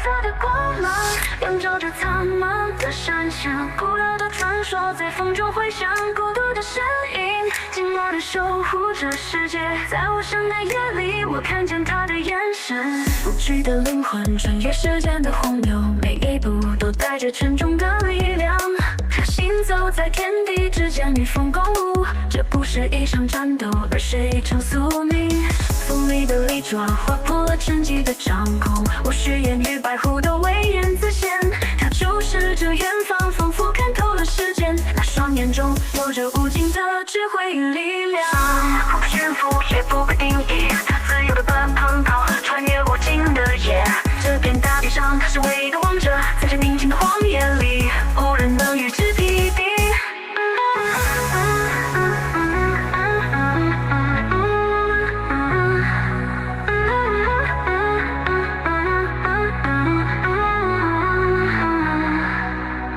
色的光芒，映照着苍茫的山乡。古老的传说在风中回响，孤独的身影静默地守护着世界。在无声的夜里，我看见他的眼神，不惧的灵魂穿越时间的洪流，每一步都带着沉重的力量。他行走在天地之间，与风共舞。这不是一场战斗，而是一场宿命。锋利的利爪划破了沉寂的掌控，我誓言与白狐都威严自现。他注视着远方，仿佛看透了世间。那双眼中有着无尽的智慧与力量。不驯服也不被定义，他自由的奔跑，穿越无尽的夜。这片大地上，他是唯一的王者，在这宁静的荒野里，无人能与之匹敌。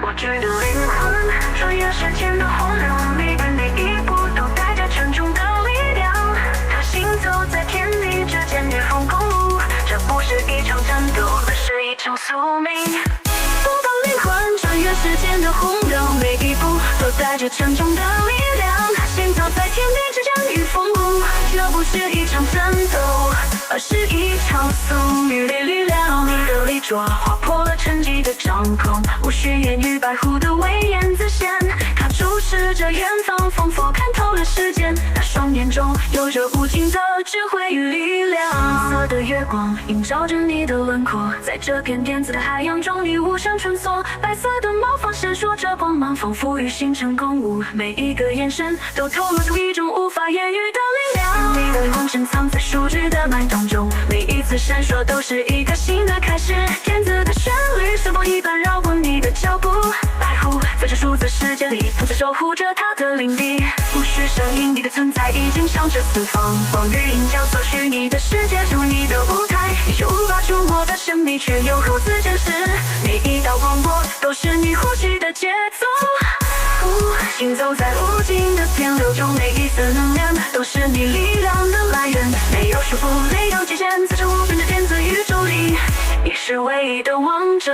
我觉得灵魂穿越时间的洪流，每一步都带着沉重的力量。他行走在天地之间，与风共舞。这不是一场战斗，而是一场宿命。风暴灵魂穿越时间的洪流，每一步都带着沉重的力量。他行走在天地之间，与风共舞。这不是一场战斗，而是一场宿命。力量，你的利爪划破了沉寂的掌控，我誓言与白狐的威严自现。他注视着远方，仿佛看透了世间。他双眼中有着无尽的智慧与力量。银色的月光映照着你的轮廓，在这片电子的海洋中，你无声穿梭。白色的毛发闪烁着光芒，仿佛与星辰共舞。每一个眼神都透露出一种无法言语的力量。你的梦深藏在树枝的脉动中，每一次闪烁都是一个新的开始。电子的旋律像风一般绕过你的脚步，白狐在这数字世界里，同时守护着他的领地。不需声音，你的存在已经响彻四方。光与影交错，虚拟的世界如你的舞台，你却无法触摸的神秘，却又如此真实。每一道光波都是你呼吸的节奏。行走在无尽的电流中，每一丝能量都是你力量的来源。没有束缚，没有极限，在这无边的电子宇宙里，你是唯一的王者。